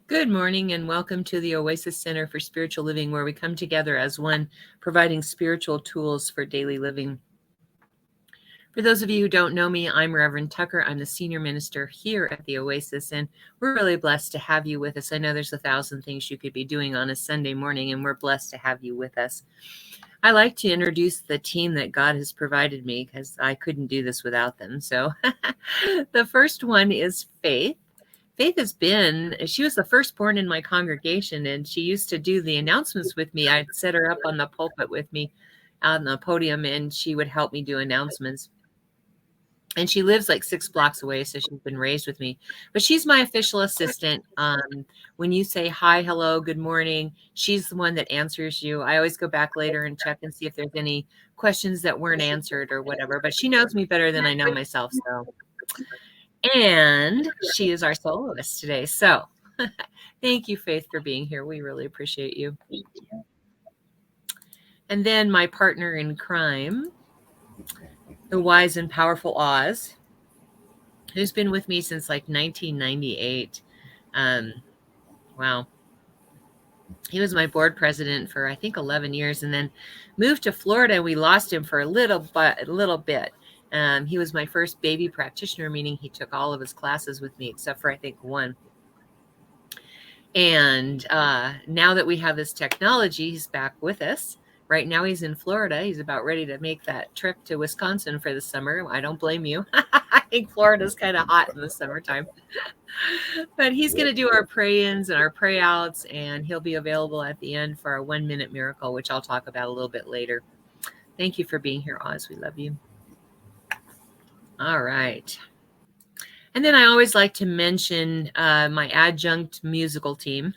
Good morning and welcome to the Oasis Center for Spiritual Living, where we come together as one, providing spiritual tools for daily living. For those of you who don't know me, I'm Reverend Tucker. I'm the senior minister here at the Oasis, and we're really blessed to have you with us. I know there's 1,000 things you could be doing on a Sunday morning, and we're blessed to have you with us. I like to introduce the team that God has provided me because I couldn't do this without them. So the first one is Faith. Faith she was the firstborn in my congregation, and she used to do the announcements with me. I'd set her up on the pulpit with me on the podium, and she would help me do announcements. And she lives like 6 blocks away, so she's been raised with me. But she's my official assistant. When you say hi, hello, good morning, she's the one that answers you. I always go back later and check and see if there's any questions that weren't answered or whatever. But she knows me better than I know myself, so. And she is our soloist today. So thank you, Faith, for being here. We really appreciate you. And then my partner in crime, the wise and powerful Oz, who's been with me since like 1998. Wow. He was my board president for, I think, 11 years, and then moved to Florida. We lost him for a little bit. He was my first baby practitioner, meaning he took all of his classes with me, except for, I think, one. And now that we have this technology, he's back with us. Right now he's in Florida. He's about ready to make that trip to Wisconsin for the summer. I don't blame you. I think Florida's kind of hot in the summertime. But he's going to do our pray-ins and our pray-outs, and he'll be available at the end for our 1-minute miracle, which I'll talk about a little bit later. Thank you for being here, Oz. We love you. All right. And then I always like to mention my adjunct musical team.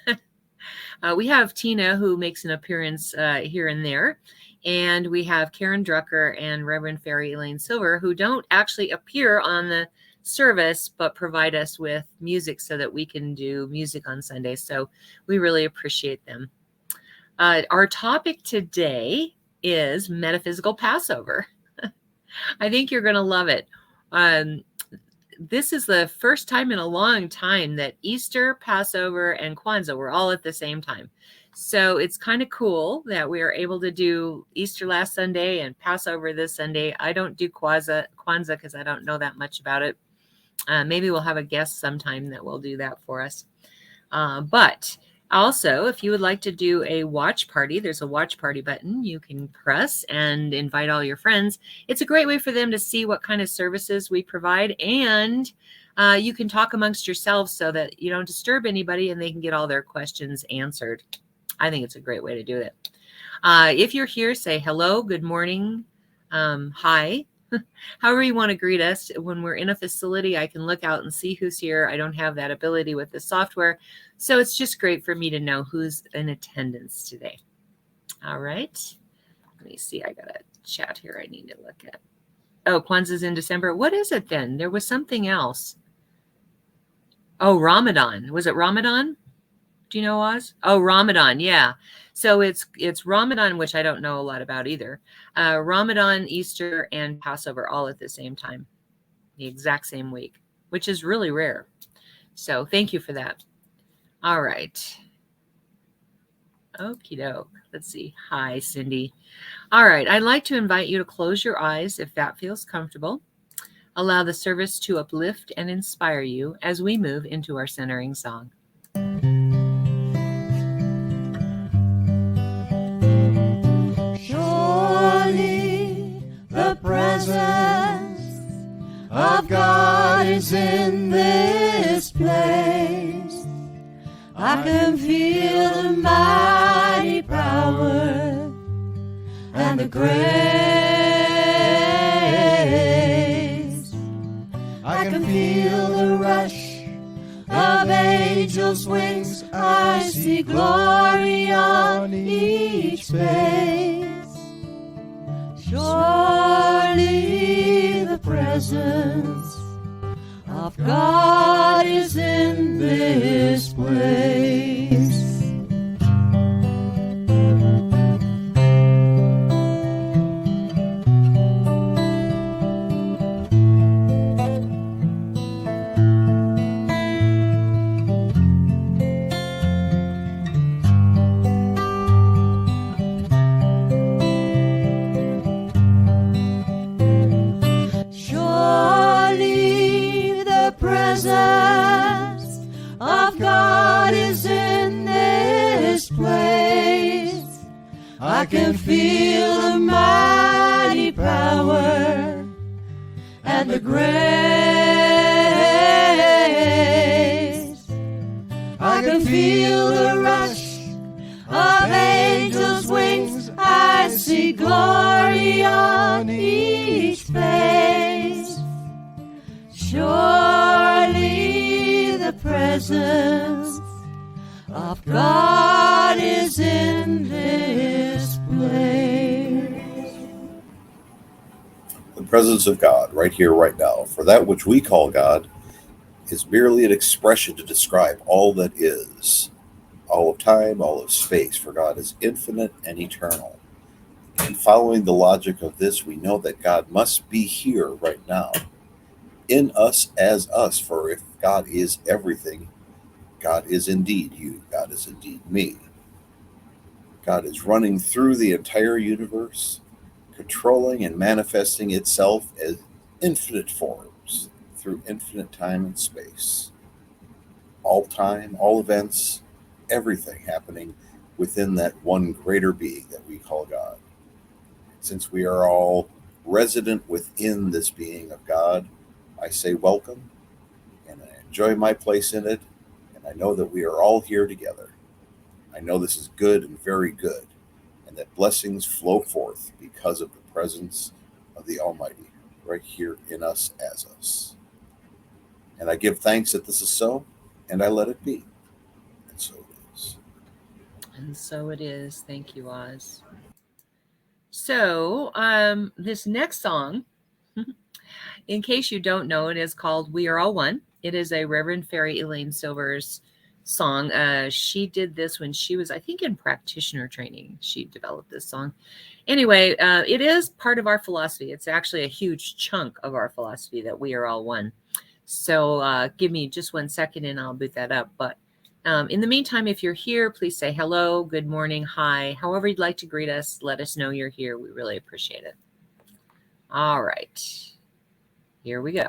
We have Tina, who makes an appearance here and there. And we have Karen Drucker and Reverend Fairy Elaine Silver, who don't actually appear on the service, but provide us with music so that we can do music on Sunday. So we really appreciate them. Our topic today is Metaphysical Passover. I think you're going to love it. This is the first time in a long time that Easter, Passover, and Kwanzaa were all at the same time. So it's kind of cool that we are able to do Easter last Sunday and Passover this Sunday. I don't do Kwanzaa because I don't know that much about it. Maybe we'll have a guest sometime that will do that for us. But also, if you would like to do a watch party, there's a watch party button you can press and invite all your friends. It's a great way for them to see what kind of services we provide, and you can talk amongst yourselves so that you don't disturb anybody and they can get all their questions answered. I think it's a great way to do it. If you're here, say hello, good morning, hi. However you want to greet us. When we're in a facility, I can look out and see who's here. I don't have that ability with the software. So it's just great for me to know who's in attendance today. All right. Let me see. I got a chat here I need to look at. Oh, Kwanzaa's in December. What is it then? There was something else. Oh, Ramadan. Was it Ramadan? Do you know, Oz? Oh, Ramadan. Yeah. So it's Ramadan, which I don't know a lot about either. Ramadan, Easter, and Passover all at the same time, the exact same week, which is really rare. So thank you for that. All right. Okie doke. Let's see. Hi, Cindy. All right. I'd like to invite you to close your eyes if that feels comfortable. Allow the service to uplift and inspire you as we move into our centering song. The presence of God is in this place. I can feel the mighty power and the grace. I can feel the rush of angels' wings. I see glory on each face. Surely the presence of God is in this place. I can feel the mighty power and the grace. I can feel the rush of angels' wings. I see glory on each face. Surely the presence of God is in this place. The presence of God, right here, right now, for that which we call God is merely an expression to describe all that is, all of time, all of space, for God is infinite and eternal. And following the logic of this, we know that God must be here right now, in us as us, for if God is everything, God is indeed you, God is indeed me. God is running through the entire universe, controlling and manifesting itself as infinite forms through infinite time and space. All time, all events, everything happening within that one greater being that we call God. Since we are all resident within this being of God, I say welcome, and I enjoy my place in it, and I know that we are all here together. I know this is good and very good, and that blessings flow forth because of the presence of the Almighty right here in us as us. And I give thanks that this is so, and I let it be. And so it is. And so it is. Thank you, Oz. So, this next song, in case you don't know, it is called We Are All One. It is a Reverend Fairy Elaine Silver's song. She did this when she was, I think, in practitioner training. She developed this song. Anyway, it is part of our philosophy. It's actually a huge chunk of our philosophy that we are all one. So give me just 1 second and I'll boot that up. But in the meantime, if you're here, please say hello, good morning, hi, however you'd like to greet us. Let us know you're here. We really appreciate it. All right, here we go.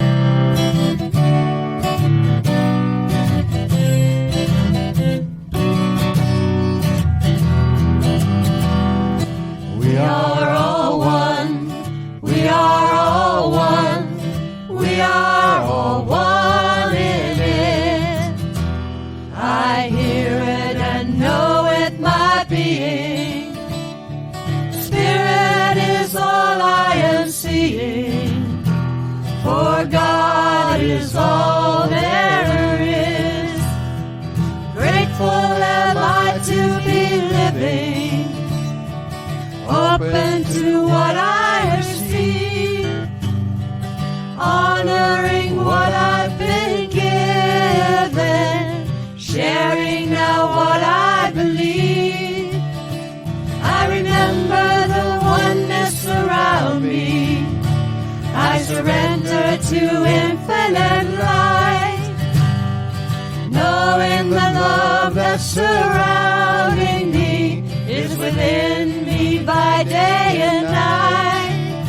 We are all one. We are all one. We are all one in it. I hear it and know it, my being. Spirit is all I am seeing. For God is all there is. Grateful am I to be living, open to what I have seen, honoring what I've been given, sharing now what I believe. I remember the oneness around me. I surrender to infinite light, knowing the love that's surrounding me is within me by day and night.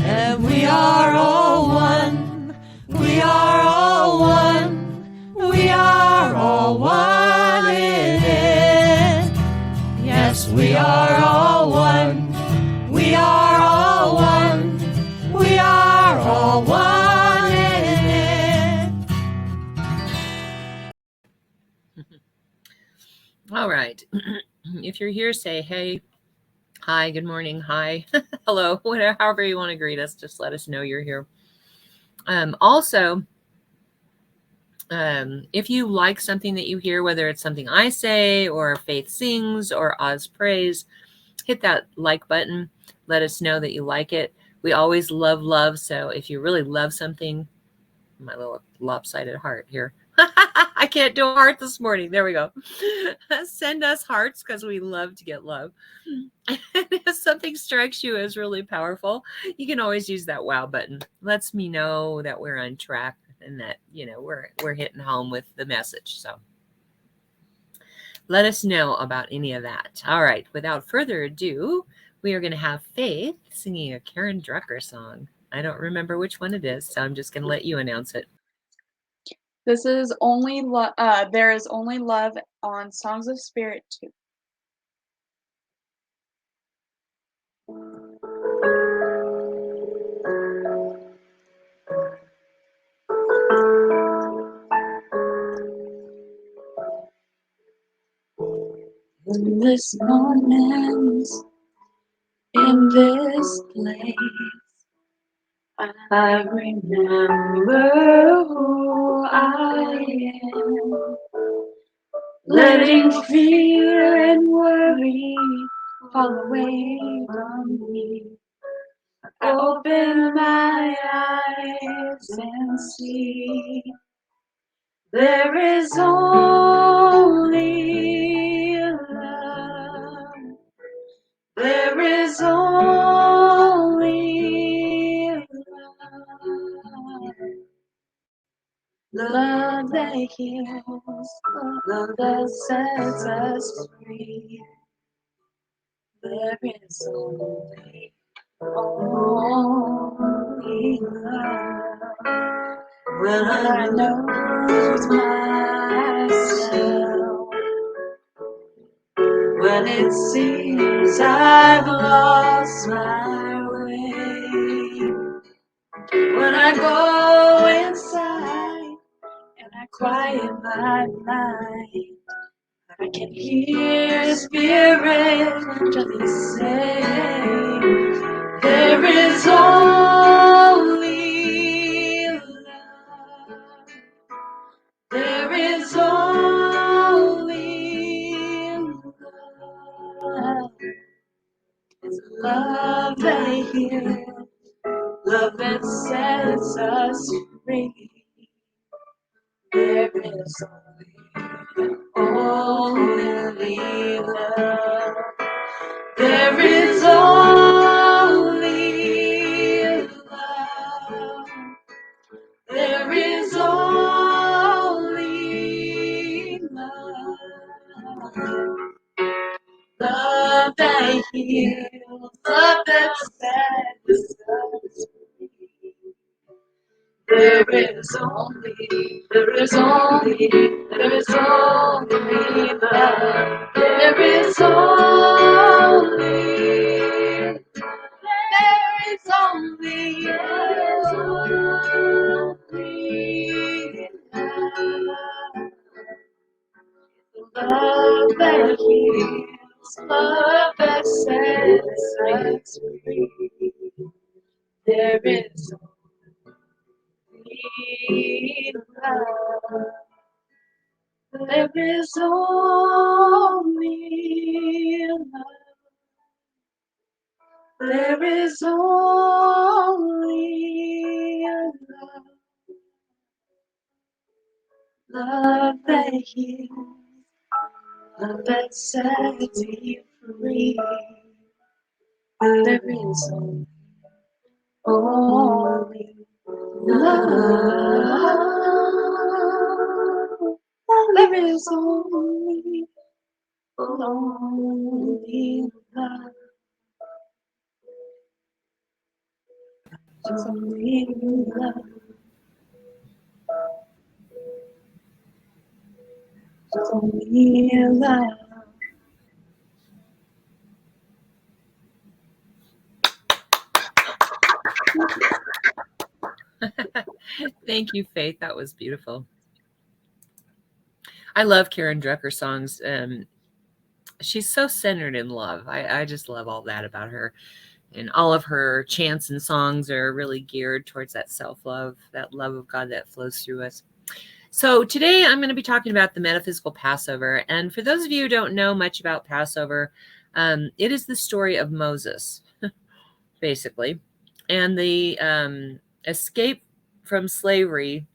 And we are all one. We are all one. We are all one in it. Yes, we are all one. We are all one. We are all one in it. All right. If you're here, say hey, hi, good morning, hi, hello, whatever, however you want to greet us. Just let us know you're here. Also, if you like something that you hear, whether it's something I say or Faith sings or Oz prays, hit that like button. Let us know that you like it. We always love love. So if you really love something, my little lopsided heart here. I can't do a heart this morning. There we go. Send us hearts because we love to get love. And if something strikes you as really powerful, you can always use that wow button. Lets me know that we're on track and that, you know, we're hitting home with the message. So let us know about any of that. All right. Without further ado, we are going to have Faith singing a Karen Drucker song. I don't remember which one it is, so I'm just going to let you announce it. This is There Is Only Love on Songs of Spirit 2. In this moment, in this place, I remember who I am. Letting fear and worry fall away from me. I open my eyes and see there is only love. There is only love. Love that heals, love that sets us free. There is only love. When I lose myself, when it seems I've lost my way, when I go inside and I quiet my mind, I can hear Spirit gently say, there is only love. There is only love. It's love that heals, love that sets us free. There is only love. There is only love. There is only love. Love that heals, love that sets us free. There is only love. There is only love. There is only, love that heals, love that sets us free. There is only love. There is only love. There is only love. Love that heals, love that sets you free. There is only love. There is only love. There's only love. There's only love. Thank you, Faith. That was beautiful. I love Karen Drucker's songs. She's so centered in love. I just love all that about her. And all of her chants and songs are really geared towards that self-love, that love of God that flows through us. So today I'm going to be talking about the Metaphysical Passover. And for those of you who don't know much about Passover, it is the story of Moses, basically, and the escape from slavery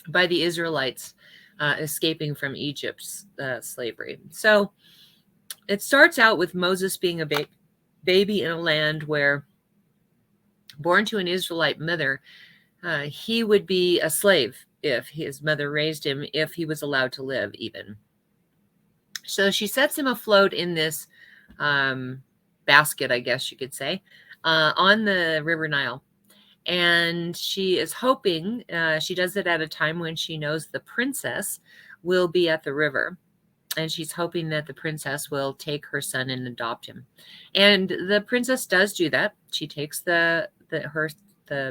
by the Israelites, escaping from Egypt's slavery. So it starts out with Moses being a baby in a land where, born to an Israelite mother, he would be a slave if his mother raised him, if he was allowed to live even. So she sets him afloat in this basket, I guess you could say, on the River Nile. And she is hoping, she does it at a time when she knows the princess will be at the river. And she's hoping that the princess will take her son and adopt him. And the princess does do that. She takes the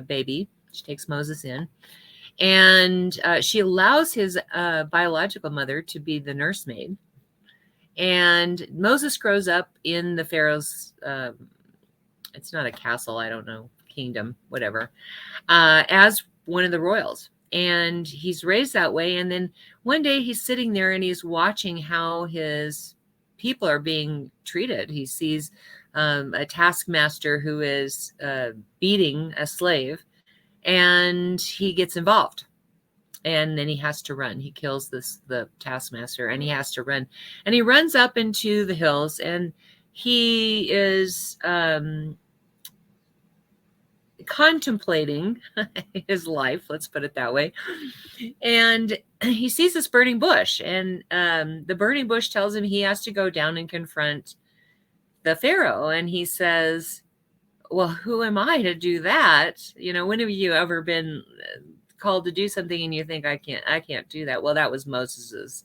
baby. She takes Moses in. And she allows his biological mother to be the nursemaid. And Moses grows up in the Pharaoh's, it's not a castle, I don't know, kingdom, whatever, as one of the royals. And he's raised that way. And then one day he's sitting there and he's watching how his people are being treated. He sees a taskmaster who is beating a slave, and he gets involved. And then he has to run. He kills the taskmaster, and he has to run. And he runs up into the hills, and he is contemplating his life, let's put it that way. And he sees this burning bush, and the burning bush tells him he has to go down and confront the Pharaoh. And he says, well, who am I to do that? When have you ever been called to do something and you think I can't do that? Well, that was Moses's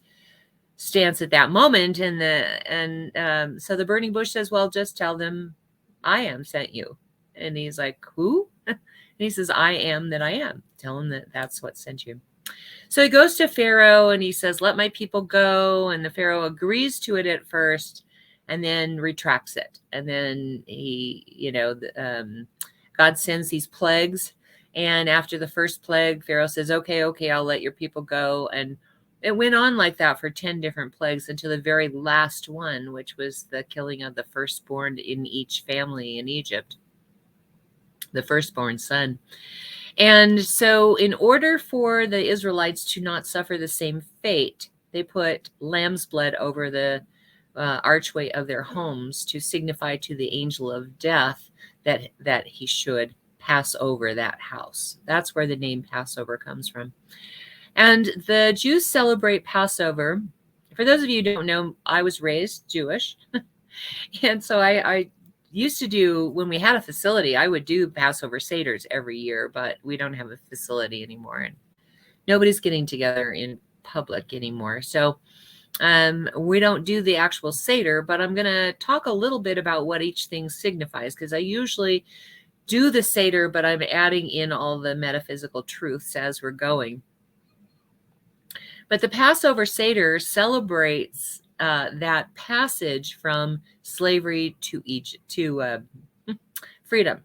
stance at that moment. So the burning bush says, well, just tell them I am sent you. And he's like, who? And he says, I am that I am. Tell him that that's what sent you. So he goes to Pharaoh and he says, let my people go. And the Pharaoh agrees to it at first and then retracts it. And then God sends these plagues. And after the first plague, Pharaoh says, okay, I'll let your people go. And it went on like that for 10 different plagues until the very last one, which was the killing of the firstborn in each family in Egypt, the firstborn son. And so in order for the Israelites to not suffer the same fate, they put lamb's blood over the archway of their homes to signify to the angel of death that he should pass over that house. That's where the name Passover comes from. And the Jews celebrate Passover. For those of you who don't know, I was raised Jewish. And so I used to do, when we had a facility, I would do Passover Seders every year, but we don't have a facility anymore. And nobody's getting together in public anymore. So we don't do the actual Seder, but I'm going to talk a little bit about what each thing signifies, because I usually do the Seder, but I'm adding in all the metaphysical truths as we're going. But the Passover Seder celebrates that passage from slavery to Egypt to freedom.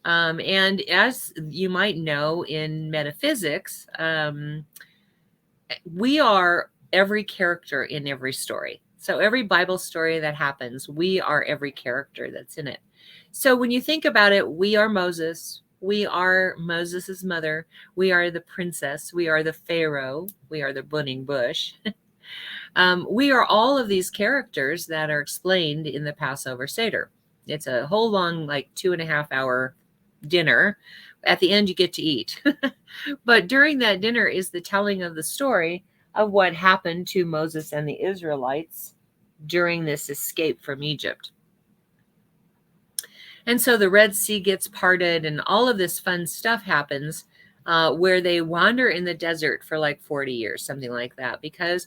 And as you might know in metaphysics, we are every character in every story. So every Bible story that happens, we are every character that's in it. So when you think about it, we are Moses. We are Moses's mother. We are the princess. We are the Pharaoh. We are the burning bush. We are all of these characters that are explained in the Passover Seder. It's a whole long, like 2.5 hour dinner. At the end, you get to eat. But during that dinner is the telling of the story of what happened to Moses and the Israelites during this escape from Egypt. And so the Red Sea gets parted and all of this fun stuff happens where they wander in the desert for like 40 years, something like that, because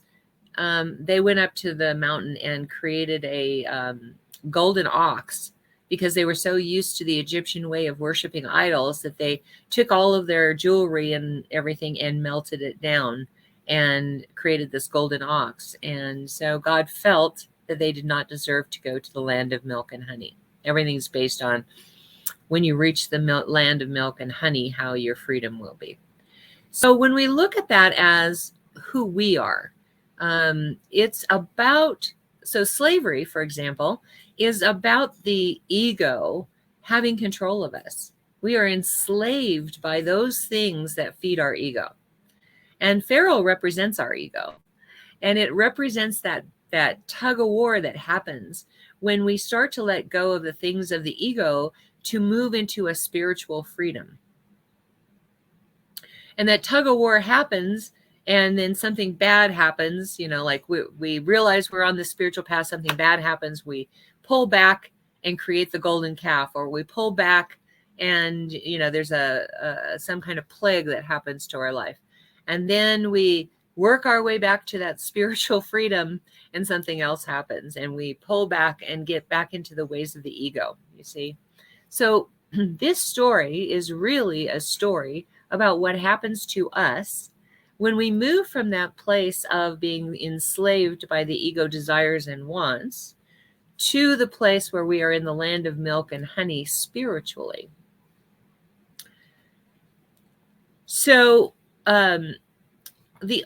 they went up to the mountain and created a golden ox, because they were so used to the Egyptian way of worshiping idols that they took all of their jewelry and everything and melted it down and created this golden ox. And so God felt that they did not deserve to go to the land of milk and honey. Everything's based on when you reach the land of milk and honey, how your freedom will be. So when we look at that as who we are, it's about, so slavery, for example, is about the ego having control of us. We are enslaved by those things that feed our ego. And Pharaoh represents our ego. And it represents that tug of war that happens when we start to let go of the things of the ego to move into a spiritual freedom. And that tug of war happens, and then something bad happens, like we realize we're on the spiritual path, something bad happens, we pull back and create the golden calf, or we pull back and, there's some kind of plague that happens to our life. And then we work our way back to that spiritual freedom and something else happens and we pull back and get back into the ways of the ego, you see. So this story is really a story about what happens to us When we move from that place of being enslaved by the ego desires and wants to the place where we are in the land of milk and honey spiritually. So the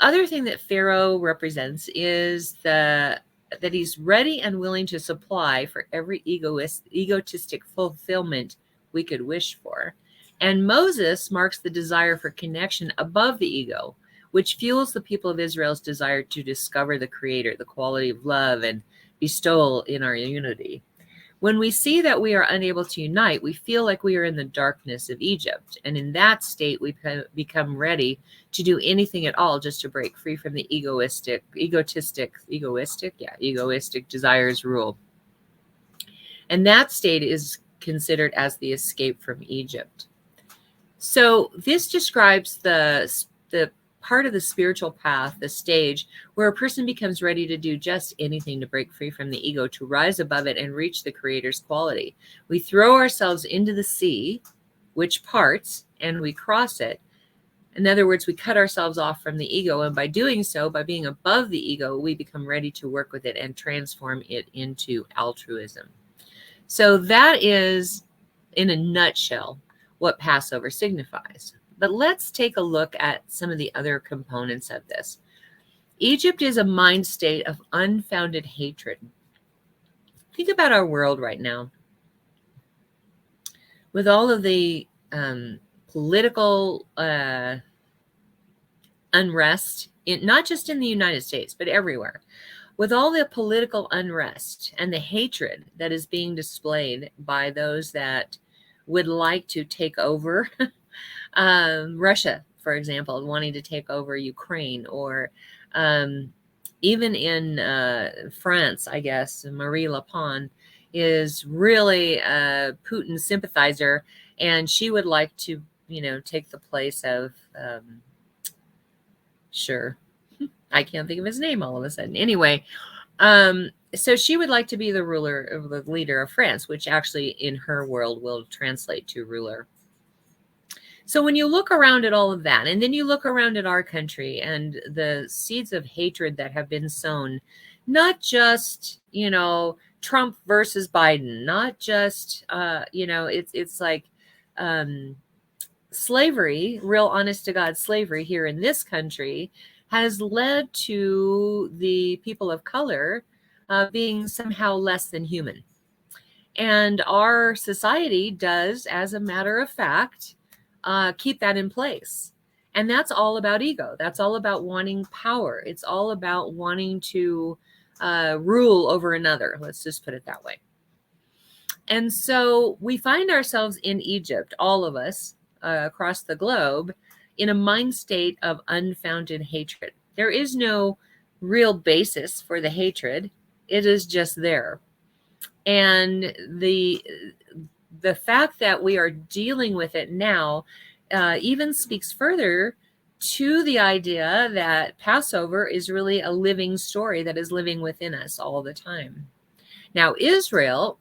other thing that Pharaoh represents is that he's ready and willing to supply for every egotistic fulfillment we could wish for. And Moses marks the desire for connection above the ego, which fuels the people of Israel's desire to discover the Creator, the quality of love and bestowal in our unity. When we see that we are unable to unite, we feel like we are in the darkness of Egypt. And in that state, we become ready to do anything at all just to break free from the egoistic desires rule. And that state is considered as the escape from Egypt. So this describes the part of the spiritual path, the stage where a person becomes ready to do just anything to break free from the ego, to rise above it and reach the Creator's quality. We throw ourselves into the sea, which parts, and we cross it. In other words, we cut ourselves off from the ego, and by doing so, by being above the ego, we become ready to work with it and transform it into altruism. So that is, in a nutshell, what Passover signifies. But let's take a look at some of the other components of this. Egypt is a mind state of unfounded hatred. Think about our world right now. With all of the political unrest, not just in the United States, but everywhere. With all the political unrest and the hatred that is being displayed by those that would like to take over Russia, for example, wanting to take over Ukraine, or even in France, I guess, Marie Le Pen is really a Putin sympathizer, and she would like to, take the place of, I can't think of his name all of a sudden. Anyway, so she would like to be the leader of France, which actually in her world will translate to ruler. So when you look around at all of that, and then you look around at our country and the seeds of hatred that have been sown, not just, Trump versus Biden, not just, it's like slavery, real honest to God slavery here in this country has led to the people of color being somehow less than human. And our society does, as a matter of fact, keep that in place. And that's all about ego. That's all about wanting power. It's all about wanting to rule over another. Let's just put it that way. And so we find ourselves in Egypt, all of us across the globe, in a mind state of unfounded hatred. There is no real basis for the hatred. It is just there. And the fact that we are dealing with it now even speaks further to the idea that Passover is really a living story that is living within us all the time. Now, Israel,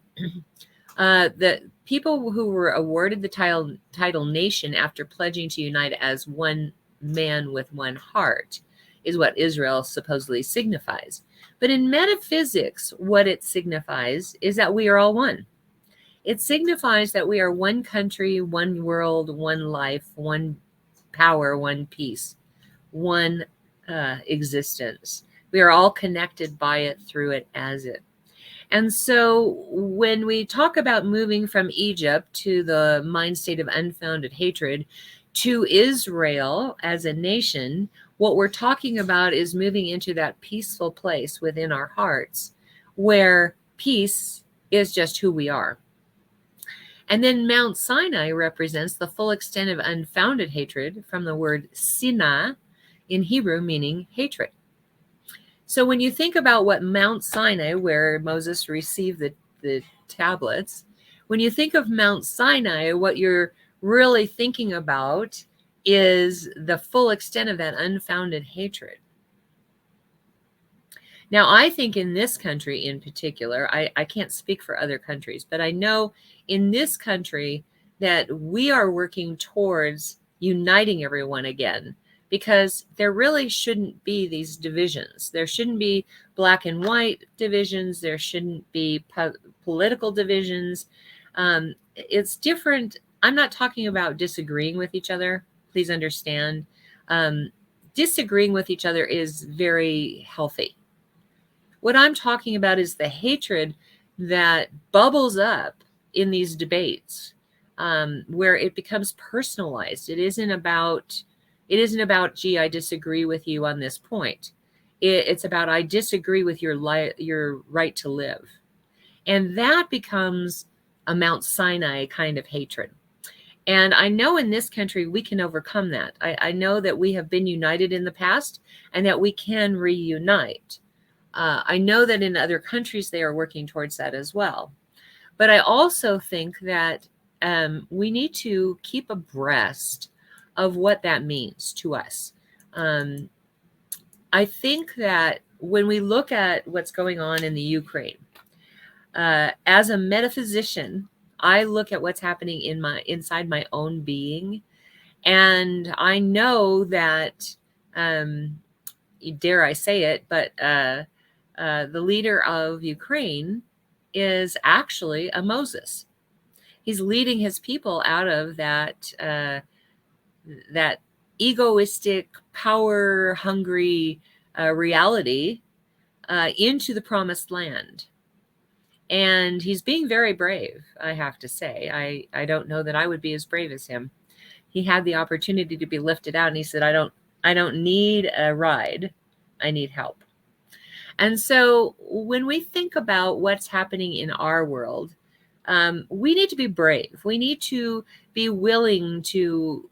the people who were awarded the title nation after pledging to unite as one man with one heart, is what Israel supposedly signifies. But in metaphysics, what it signifies is that we are all one. It signifies that we are one country, one world, one life, one power, one peace, one existence. We are all connected by it, through it, as it. And so when we talk about moving from Egypt to the mind state of unfounded hatred to Israel as a nation, what we're talking about is moving into that peaceful place within our hearts where peace is just who we are. And then Mount Sinai represents the full extent of unfounded hatred, from the word sinah in Hebrew, meaning hatred. So when you think about what Mount Sinai, where Moses received the tablets, when you think of Mount Sinai, what you're really thinking about is the full extent of that unfounded hatred. Now, I think in this country in particular, I can't speak for other countries, but I know in this country that we are working towards uniting everyone again, because there really shouldn't be these divisions. There shouldn't be black and white divisions. There shouldn't be political divisions. It's different. I'm not talking about disagreeing with each other. Please understand. Disagreeing with each other is very healthy. What I'm talking about is the hatred that bubbles up in these debates, where it becomes personalized. It isn't about, gee, I disagree with you on this point. It's about, I disagree with your right to live. And that becomes a Mount Sinai kind of hatred. And I know in this country, we can overcome that. I know that we have been united in the past and that we can reunite. I know that in other countries, they are working towards that as well. But I also think that we need to keep abreast of what that means to us. I think that when we look at what's going on in the Ukraine, as a metaphysician, I look at what's happening inside my own being, and I know that, dare I say it, but the leader of Ukraine is actually a Moses. He's leading his people out of that egoistic, power-hungry reality into the promised land. And he's being very brave, I have to say. I don't know that I would be as brave as him. He had the opportunity to be lifted out, and he said, I don't need a ride. I need help. And so when we think about what's happening in our world, we need to be brave. We need to be willing to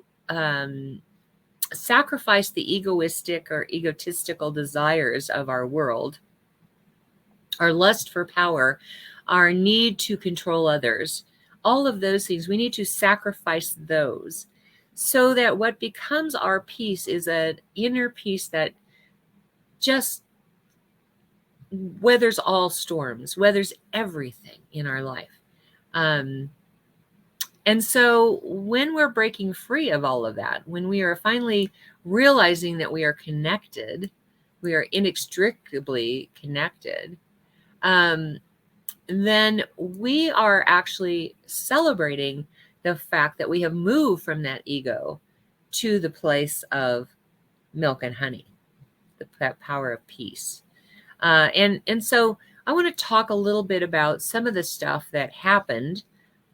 sacrifice the egoistic or egotistical desires of our world, our lust for power, our need to control others, all of those things. We need to sacrifice those so that what becomes our peace is an inner peace that just weathers all storms, weathers everything in our life. And so when we're breaking free of all of that, when we are finally realizing that we are connected, we are inextricably connected, then we are actually celebrating the fact that we have moved from that ego to the place of milk and honey, that power of peace. And so I want to talk a little bit about some of the stuff that happened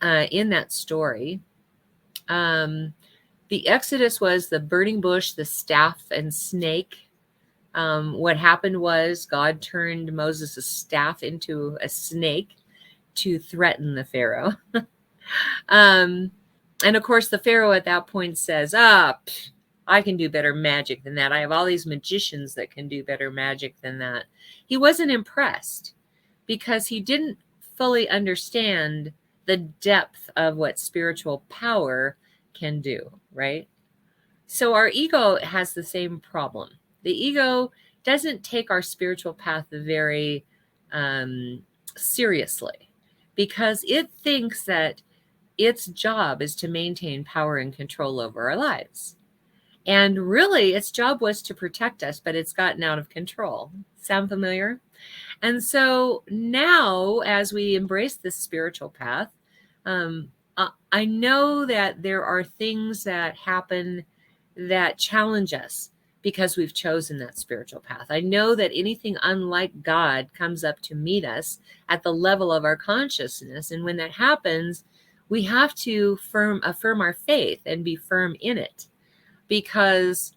in that story. The Exodus was the burning bush, the staff, and snake. What happened was God turned Moses' staff into a snake to threaten the Pharaoh. And of course, the Pharaoh at that point says, I can do better magic than that. I have all these magicians that can do better magic than that. He wasn't impressed because he didn't fully understand the depth of what spiritual power can do, right? So our ego has the same problem. The ego doesn't take our spiritual path very seriously because it thinks that its job is to maintain power and control over our lives. And really, its job was to protect us, but it's gotten out of control. Sound familiar? And so now, as we embrace this spiritual path, I know that there are things that happen that challenge us because we've chosen that spiritual path. I know that anything unlike God comes up to meet us at the level of our consciousness. And when that happens, we have to affirm our faith and be firm in it, because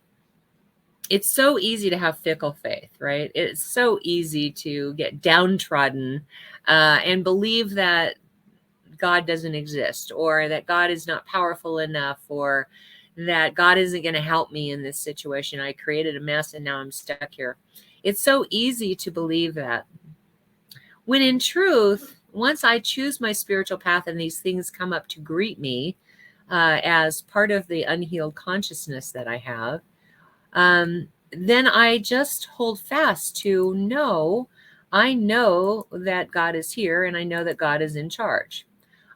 it's so easy to have fickle faith, right? It's so easy to get downtrodden and believe that God doesn't exist, or that God is not powerful enough, or that God isn't going to help me in this situation. I created a mess and now I'm stuck here. It's so easy to believe that. When in truth, once I choose my spiritual path and these things come up to greet me as part of the unhealed consciousness that I have, then I just hold fast to no, I know that God is here and I know that God is in charge.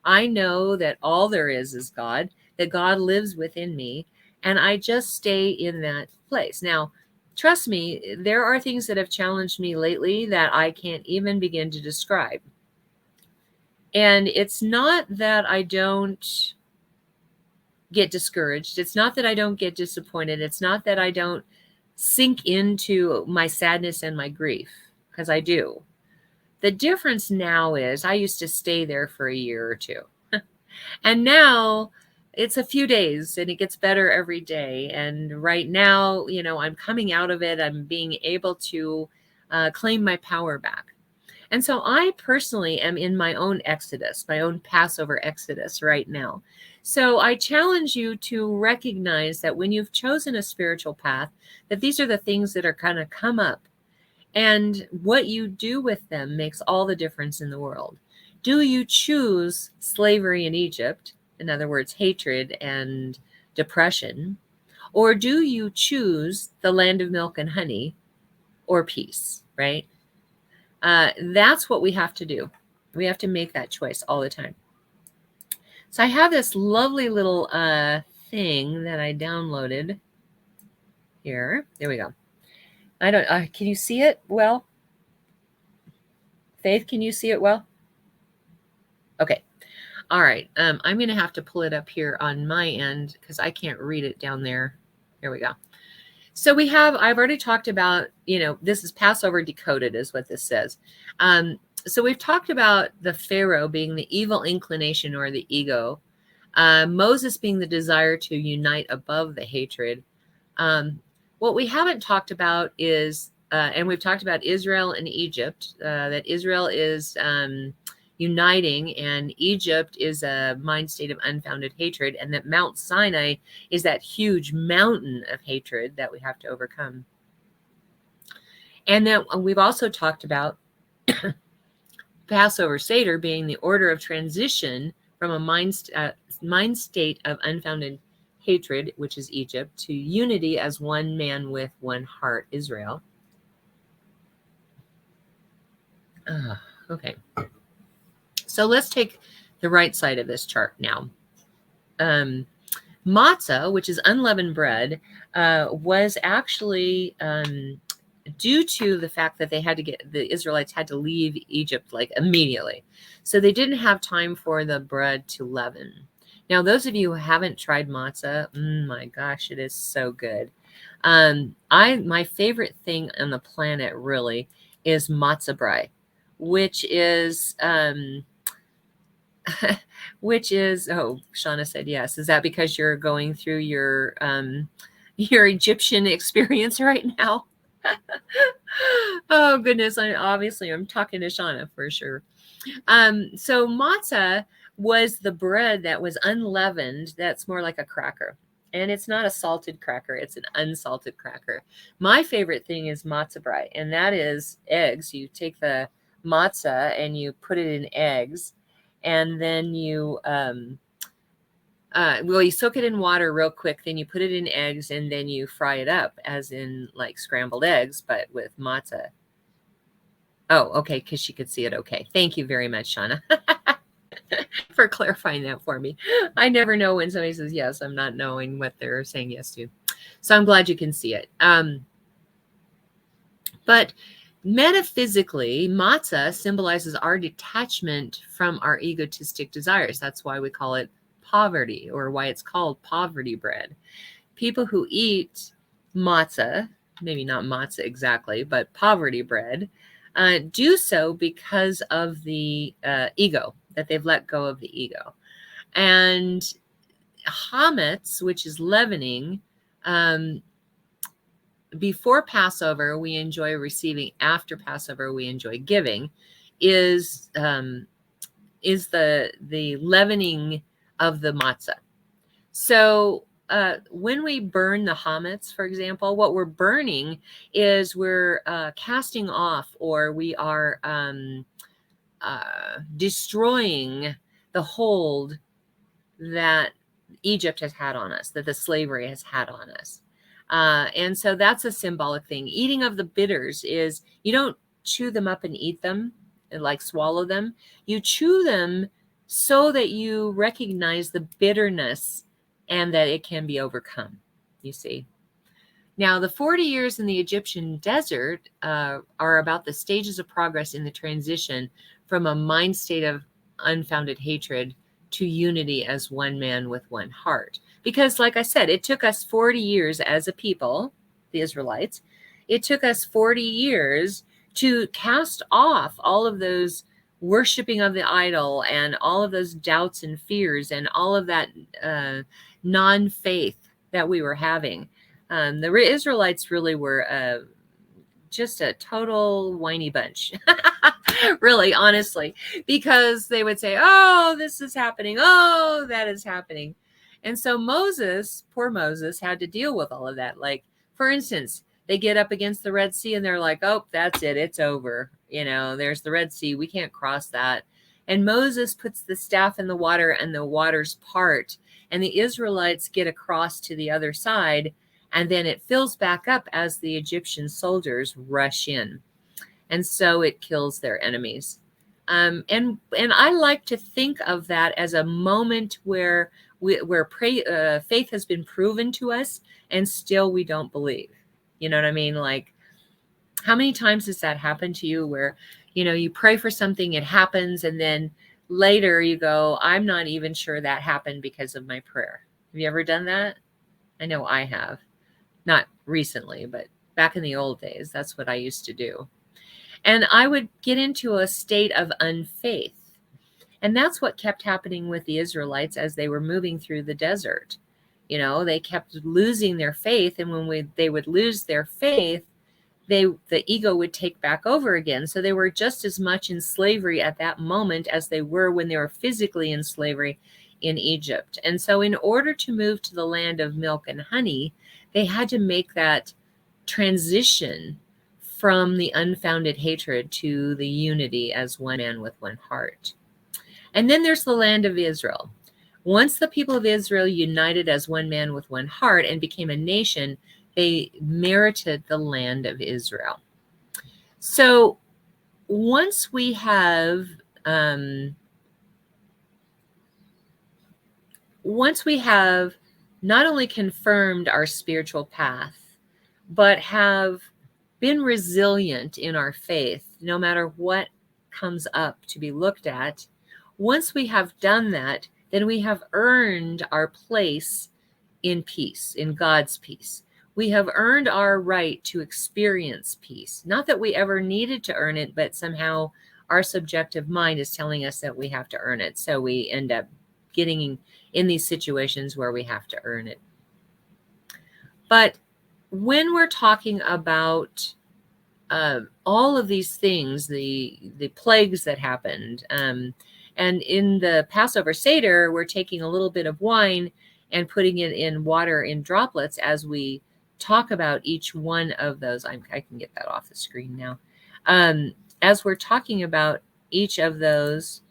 I know that all there is God, that God lives within me, And I just stay in that place. Now, trust me, there are things that have challenged me lately that I can't even begin to describe. And it's not that I don't get discouraged. It's not that I don't get disappointed. It's not that I don't sink into my sadness and my grief, because I do. The difference now is I used to stay there for a year or two. And now it's a few days and it gets better every day. And right now, I'm coming out of it. I'm being able to claim my power back. And so I personally am in my own exodus, my own Passover exodus right now. So I challenge you to recognize that when you've chosen a spiritual path, that these are the things that are kind of come up. And what you do with them makes all the difference in the world. Do you choose slavery in Egypt, in other words, hatred and depression, or do you choose the land of milk and honey or peace, right? That's what we have to do. We have to make that choice all the time. So I have this lovely little thing that I downloaded here. There we go. I don't, can you see it well? Faith, can you see it well? Okay. All right. I'm going to have to pull it up here on my end because I can't read it down there. Here we go. So I've already talked about, this is Passover decoded is what this says. So we've talked about the Pharaoh being the evil inclination or the ego, Moses being the desire to unite above the hatred. What we haven't talked about is, and we've talked about Israel and Egypt, that Israel is uniting and Egypt is a mind state of unfounded hatred, and that Mount Sinai is that huge mountain of hatred that we have to overcome. And then we've also talked about Passover Seder being the order of transition from a mind state of unfounded hatred, which is Egypt, to unity as one man with one heart, Israel. Okay. So let's take the right side of this chart now. Matzah, which is unleavened bread, was actually due to the fact that the Israelites had to leave Egypt like immediately. So they didn't have time for the bread to leaven. Now, those of you who haven't tried matzah, my gosh, it is so good. My favorite thing on the planet really is matzah brie, which is oh, Shauna said yes. Is that because you're going through your Egyptian experience right now? Oh goodness, I'm talking to Shauna for sure. So matzah was the bread that was unleavened. That's more like a cracker. And it's not a salted cracker. It's an unsalted cracker. My favorite thing is matzah brie, and that is eggs. You take the matzah and you put it in eggs, and then you you soak it in water real quick, then you put it in eggs, and then you fry it up as in like scrambled eggs, but with matzah. Oh, okay, because she could see it. Okay. Thank you very much, Shauna, for clarifying that for me. I never know when somebody says yes, I'm not knowing what they're saying yes to. So I'm glad you can see it. But metaphysically, matzah symbolizes our detachment from our egotistic desires. That's why we call it poverty, or why it's called poverty bread. People who eat matzah, maybe not matzah exactly, but poverty bread, do so because of the ego, that they've let go of the ego. And chametz, which is leavening, before Passover, we enjoy receiving. After Passover, we enjoy giving. Is the leavening of the matzah. So when we burn the chametz, for example, what we're burning is we're casting off, or we are destroying the hold that Egypt has had on us, that the slavery has had on us. And so that's a symbolic thing. Eating of the bitters is, you don't chew them up and eat them and like swallow them. You chew them so that you recognize the bitterness and that it can be overcome. you see. Now, the 40 years in the Egyptian desert are about the stages of progress in the transition from a mind state of unfounded hatred to unity as one man with one heart. Because, like I said, it took us 40 years as a people, the Israelites. It took us 40 years to cast off all of those worshiping of the idol and all of those doubts and fears and all of that non-faith that we were having. The Israelites really were just a total whiny bunch, really, honestly, because they would say, oh, this is happening. Oh, that is happening. And so Moses, poor Moses, had to deal with all of that. Like, for instance, they get up against the Red Sea and they're like, oh, that's it. It's over. You know, there's the Red Sea. We can't cross that. And Moses puts the staff in the water and the waters part. And the Israelites get across to the other side. And then it fills back up as the Egyptian soldiers rush in. And so it kills their enemies. And I like to think of that as a moment where faith has been proven to us and still we don't believe. You know what I mean? Like, how many times has that happened to you where, you know, you pray for something, it happens, and then later you go, I'm not even sure that happened because of my prayer. Have you ever done that? I know I have. Not recently, but back in the old days, that's what I used to do. And I would get into a state of unfaith. And that's what kept happening with the Israelites as they were moving through the desert. You know, they kept losing their faith. And when they would lose their faith, the ego would take back over again. So they were just as much in slavery at that moment as they were when they were physically in slavery in Egypt. And so in order to move to the land of milk and honey, they had to make that transition from the unfounded hatred to the unity as one man with one heart. And then there's the land of Israel. Once the people of Israel united as one man with one heart and became a nation, they merited the land of Israel. So once we have not only confirmed our spiritual path, but have been resilient in our faith, no matter what comes up to be looked at, once we have done that, then we have earned our place in peace, in God's peace. We have earned our right to experience peace. Not that we ever needed to earn it, but somehow our subjective mind is telling us that we have to earn it. So we end up getting in these situations where we have to earn it. But when we're talking about all of these things, the plagues that happened, and in the Passover Seder, we're taking a little bit of wine and putting it in water in droplets as we talk about each one of those. I can get that off the screen now. As we're talking about each of those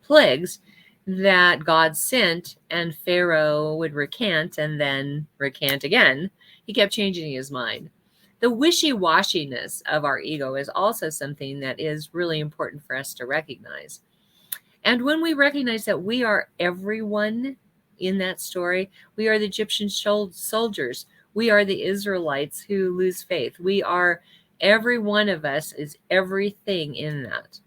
plagues that God sent, and Pharaoh would recant and then recant again. He kept changing his mind. The wishy-washiness of our ego is also something that is really important for us to recognize. And when we recognize that we are everyone in that story, we are the Egyptian soldiers, we are the Israelites who lose faith. We are, every one of us is everything in that.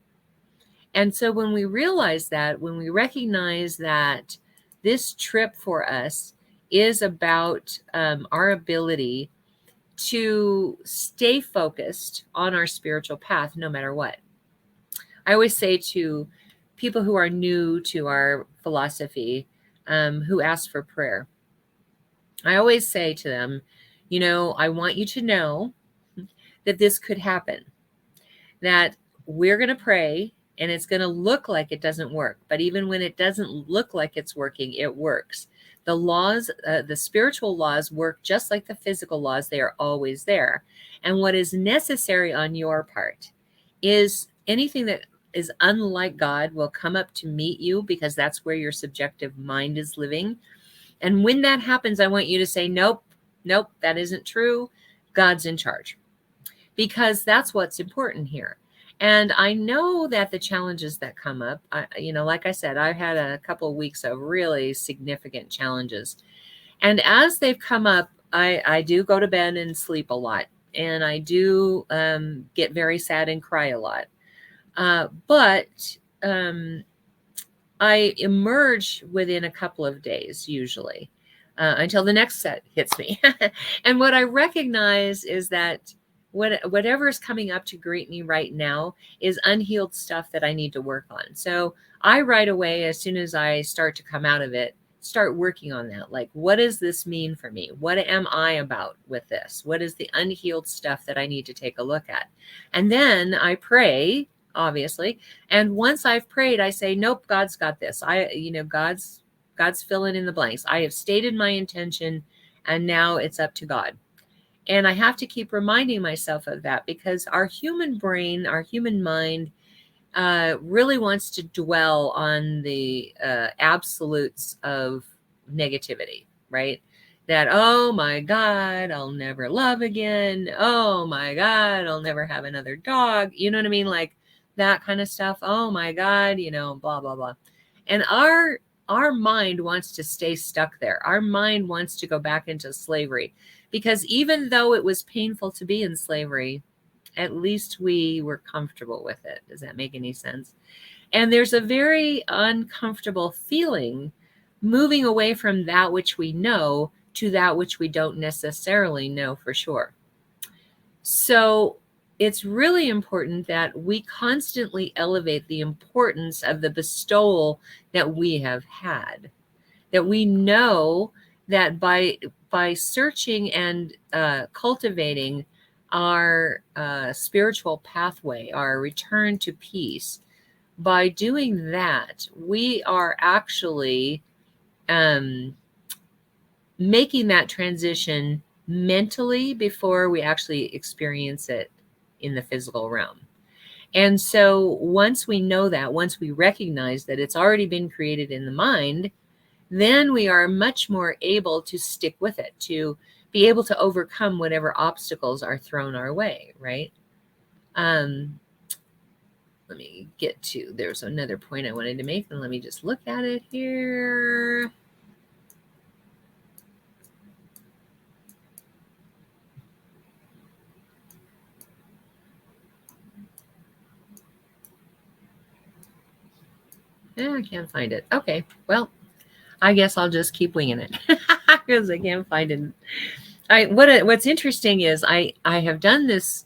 And so when we realize that, when we recognize that this trip for us is about our ability to stay focused on our spiritual path no matter what. I always say to people who are new to our philosophy, who ask for prayer, I always say to them, you know, I want you to know that this could happen, that we're going to pray and it's going to look like it doesn't work. But even when it doesn't look like it's working, it works. The laws, the spiritual laws work just like the physical laws. They are always there. And what is necessary on your part is anything that is unlike God will come up to meet you, because that's where your subjective mind is living. And when that happens, I want you to say, nope, that isn't true. God's in charge, because that's what's important here. And I know that the challenges that come up, like I said, I've had a couple of weeks of really significant challenges. And as they've come up, I do go to bed and sleep a lot. And I do get very sad and cry a lot. But I emerge within a couple of days, usually, until the next set hits me. And what I recognize is that whatever is coming up to greet me right now is unhealed stuff that I need to work on. So I right away, as soon as I start to come out of it, start working on that. Like, what does this mean for me? What am I about with this? What is the unhealed stuff that I need to take a look at? And then I pray, obviously. And once I've prayed, I say, nope, God's got this. God's filling in the blanks. I have stated my intention, and now it's up to God. And I have to keep reminding myself of that, because our human brain, our human mind, really wants to dwell on the absolutes of negativity, right? That, oh my God, I'll never love again. Oh my God, I'll never have another dog. You know what I mean? Like that kind of stuff. Oh my God, blah, blah, blah. And our mind wants to stay stuck there. Our mind wants to go back into slavery, because even though it was painful to be in slavery, at least we were comfortable with it. Does that make any sense? And there's a very uncomfortable feeling moving away from that which we know to that which we don't necessarily know for sure. So it's really important that we constantly elevate the importance of the bestowal that we have had, that we know that by searching and cultivating our spiritual pathway, our return to peace, by doing that, we are actually making that transition mentally before we actually experience it in the physical realm. And so once we know that, once we recognize that it's already been created in the mind, then we are much more able to stick with it, to be able to overcome whatever obstacles are thrown our way, right? Let me get to, there's another point I wanted to make, and let me just look at it here. I can't find it. Okay, well, I guess I'll just keep winging it because I can't find it. What's interesting is I have done this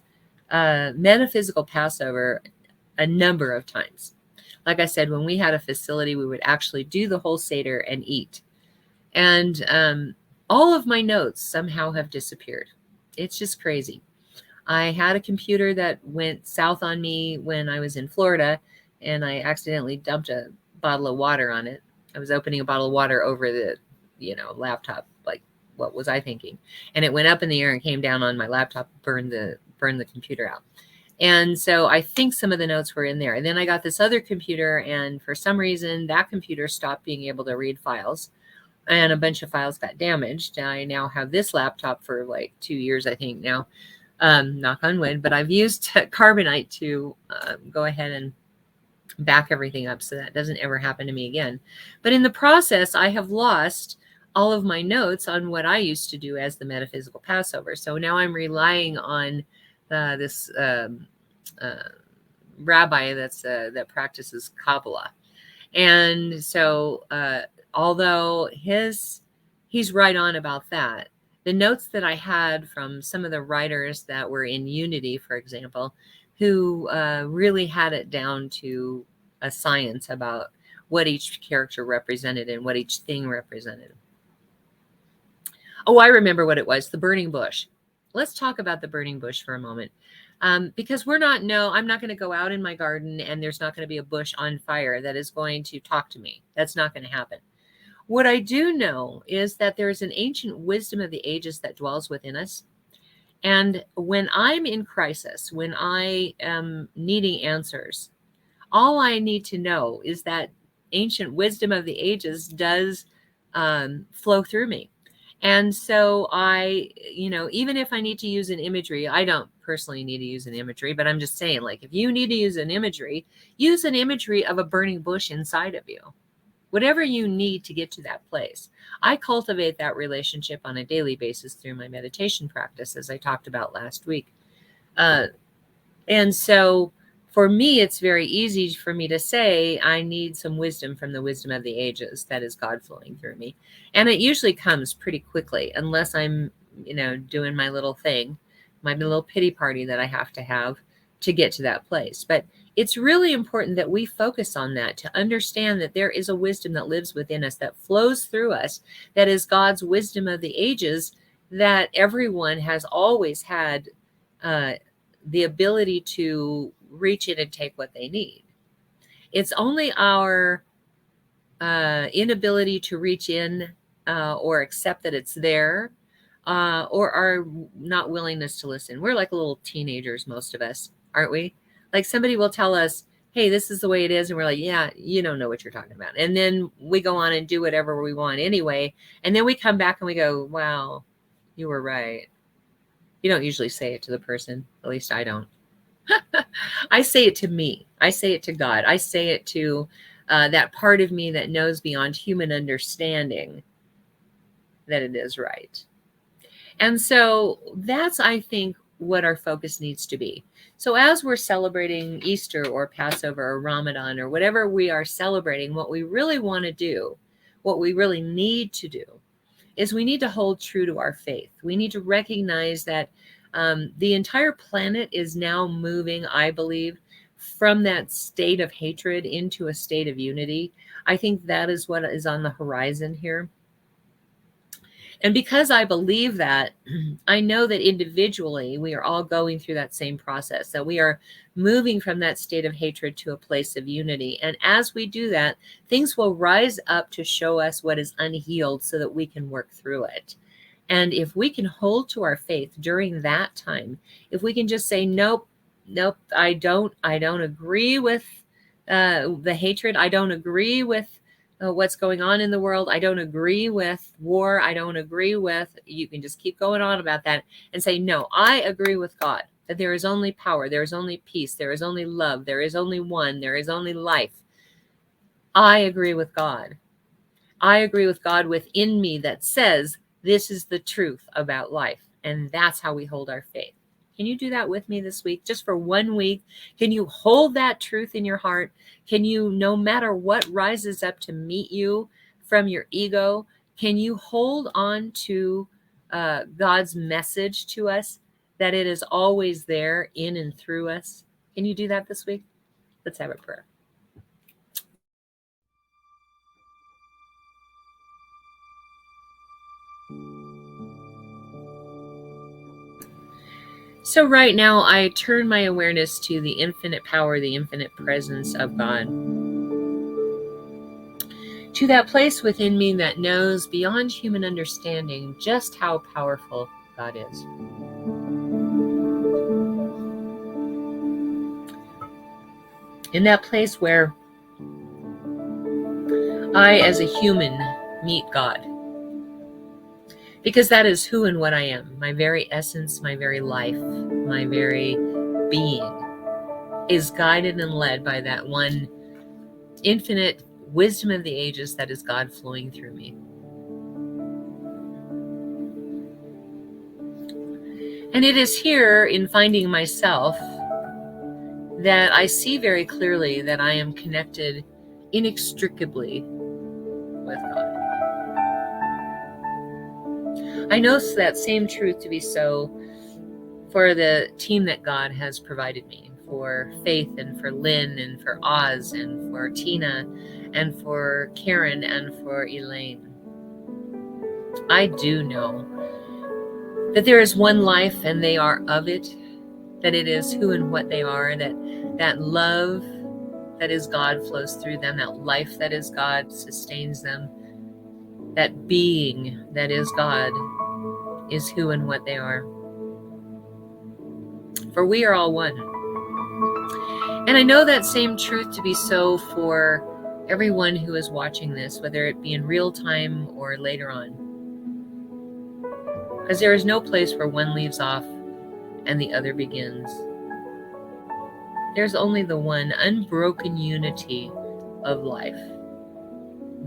metaphysical Passover a number of times. Like I said, when we had a facility, we would actually do the whole Seder and eat. And all of my notes somehow have disappeared. It's just crazy. I had a computer that went south on me when I was in Florida, and I accidentally dumped a bottle of water on it. I was opening a bottle of water over the, laptop. Like, what was I thinking? And it went up in the air and came down on my laptop, burned the computer out. And so I think some of the notes were in there. And then I got this other computer, and for some reason that computer stopped being able to read files, and a bunch of files got damaged. I now have this laptop for like 2 years, I think now, knock on wood, but I've used carbonite to go ahead and back everything up so that doesn't ever happen to me again. But in the process, I have lost all of my notes on what I used to do as the Metaphysical Passover. So now I'm relying on this rabbi that practices Kabbalah. And so although he's right on about that, the notes that I had from some of the writers that were in Unity, for example, who really had it down to a science about what each character represented and what each thing represented. Oh, I remember what it was, the burning bush. Let's talk about the burning bush for a moment. Because I'm not going to go out in my garden and there's not going to be a bush on fire that is going to talk to me. That's not going to happen. What I do know is that there is an ancient wisdom of the ages that dwells within us. And when I'm in crisis, when I am needing answers, all I need to know is that ancient wisdom of the ages does flow through me. And so even if I need to use an imagery, I don't personally need to use an imagery, but I'm just saying, like, if you need to use an imagery of a burning bush inside of you. whatever you need to get to that place. I cultivate that relationship on a daily basis through my meditation practice, as I talked about last week. And so for me, it's very easy for me to say, I need some wisdom from the wisdom of the ages. That is God flowing through me. And it usually comes pretty quickly, unless I'm, doing my little thing, my little pity party that I have to get to that place. But it's really important that we focus on that, to understand that there is a wisdom that lives within us, that flows through us, that is God's wisdom of the ages, that everyone has always had the ability to reach in and take what they need. It's only our inability to reach in or accept that it's there, or our not willingness to listen. We're like little teenagers, most of us, aren't we? Like somebody will tell us, hey, this is the way it is. And we're like, yeah, you don't know what you're talking about. And then we go on and do whatever we want anyway. And then we come back and we go, wow, you were right. You don't usually say it to the person. At least I don't. I say it to me. I say it to God. I say it to that part of me that knows beyond human understanding that it is right. And so that's, I think, what our focus needs to be. So as we're celebrating Easter or Passover or Ramadan or whatever we are celebrating, what we really want to do, what we really need to do, is we need to hold true to our faith. We need to recognize that the entire planet is now moving, I believe, from that state of hatred into a state of unity. I think that is what is on the horizon here. And because I believe that, I know that individually we are all going through that same process, that we are moving from that state of hatred to a place of unity. And as we do that, things will rise up to show us what is unhealed so that we can work through it. And if we can hold to our faith during that time, if we can just say, nope, I don't agree with the hatred. I don't agree with what's going on in the world. I don't agree with war. I don't agree with, you can just keep going on about that and say, no, I agree with God, that there is only power. There is only peace. There is only love. There is only one. There is only life. I agree with God. I agree with God within me that says this is the truth about life. And that's how we hold our faith. Can you do that with me this week? Just for 1 week? Can you hold that truth in your heart? Can you, no matter what rises up to meet you from your ego, can you hold on to God's message to us, that it is always there in and through us? Can you do that this week? Let's have a prayer. So right now, I turn my awareness to the infinite power, the infinite presence of God, to that place within me that knows beyond human understanding just how powerful God is. In that place where I, as a human, meet God. Because that is who and what I am. My very essence, my very life, my very being is guided and led by that one infinite wisdom of the ages that is God flowing through me. And it is here in finding myself that I see very clearly that I am connected inextricably with God. I know that same truth to be so for the team that God has provided me, for Faith and for Lynn and for Oz and for Tina and for Karen and for Elaine. I do know that there is one life and they are of it, that it is who and what they are, that love that is God flows through them, that life that is God sustains them, that being that is God is who and what they are. For we are all one. And I know that same truth to be so for everyone who is watching this, whether it be in real time or later on. Because there is no place where one leaves off and the other begins. There's only the one unbroken unity of life.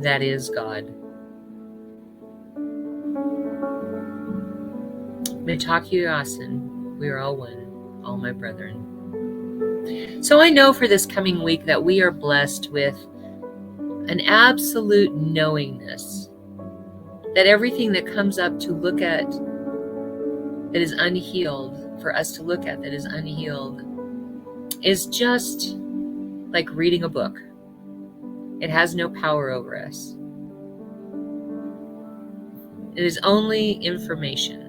that is God. Mitaku Asin, we are all one, all my brethren. So I know for this coming week that we are blessed with an absolute knowingness that everything that comes up to look at that is unhealed, for us to look at that is unhealed, is just like reading a book. It has no power over us. It is only information.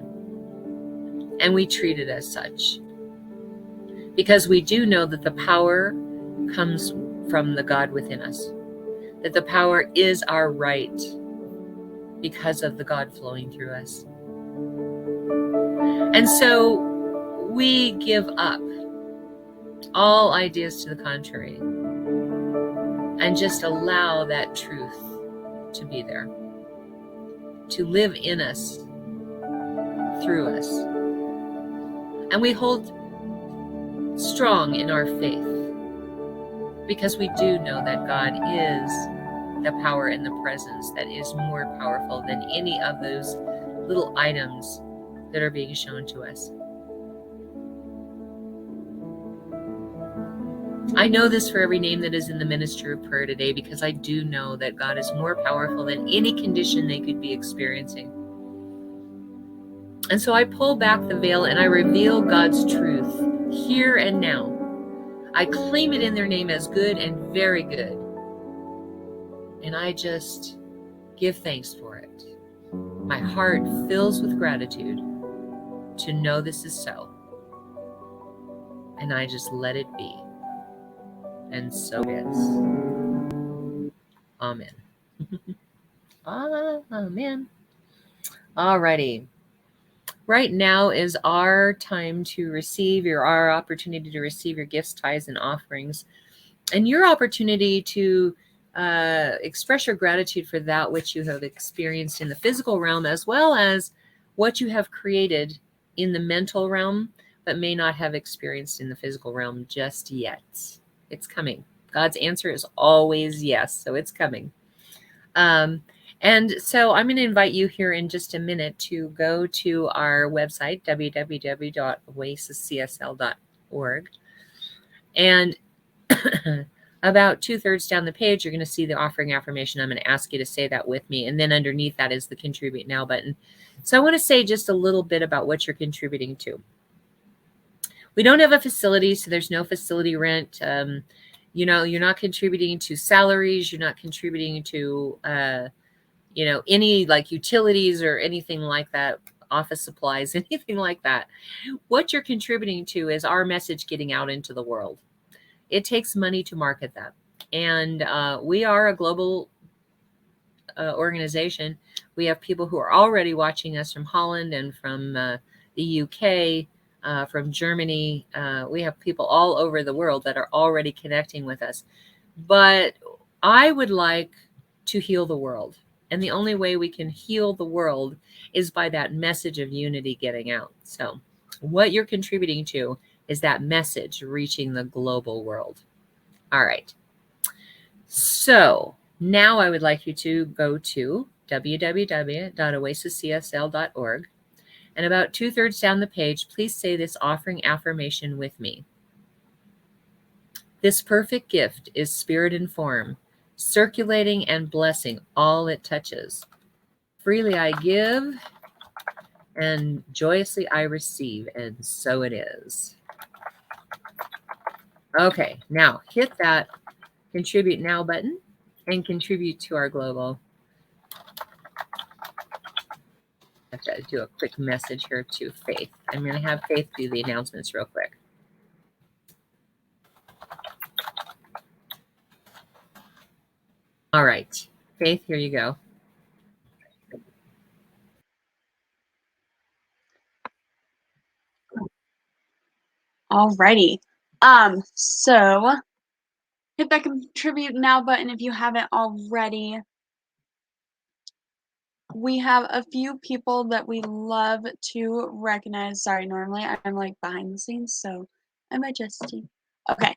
And we treat it as such. Because we do know that the power comes from the God within us. That the power is our right because of the God flowing through us. And so we give up all ideas to the contrary and just allow that truth to be there, to live in us, through us. And we hold strong in our faith because we do know that God is the power and the presence that is more powerful than any of those little items that are being shown to us. I know this for every name that is in the ministry of prayer today because I do know that God is more powerful than any condition they could be experiencing. And so I pull back the veil and I reveal God's truth here and now. I claim it in their name as good and very good. And I just give thanks for it. My heart fills with gratitude to know this is so. And I just let it be. And so it is. Amen. Amen. Alrighty. Right now is our time to receive our opportunity to receive your gifts, tithes, and offerings, and your opportunity to express your gratitude for that which you have experienced in the physical realm, as well as what you have created in the mental realm, but may not have experienced in the physical realm just yet. It's coming. God's answer is always yes, so it's coming. And so I'm going to invite you here in just a minute to go to our website, www.oasiscsl.org. And about 2/3 down the page, you're going to see the offering affirmation. I'm going to ask you to say that with me. And then underneath that is the Contribute Now button. So I want to say just a little bit about what you're contributing to. We don't have a facility, so there's no facility rent. You're not contributing to salaries. You're not contributing to any like utilities or anything like that, office supplies, anything like that. What you're contributing to is our message getting out into the world. It takes money to market that. And we are a global organization. We have people who are already watching us from Holland and from the UK, from Germany. We have people all over the world that are already connecting with us. But I would like to heal the world. And the only way we can heal the world is by that message of unity getting out. So what you're contributing to is that message reaching the global world. All right. So now I would like you to go to www.oasiscsl.org. And about 2/3 down the page, please say this offering affirmation with me. This perfect gift is spirit and form, circulating and blessing all it touches. Freely I give, and joyously I receive, and so it is. Okay, now hit that Contribute Now button and contribute to our global. I have to do a quick message here to Faith. I'm going to have Faith do the announcements real quick. All right, Faith, here you go. Alrighty. So hit that Contribute Now button if you haven't already. We have a few people that we love to recognize. Sorry, normally I'm like behind the scenes, so I'm adjusting. Okay.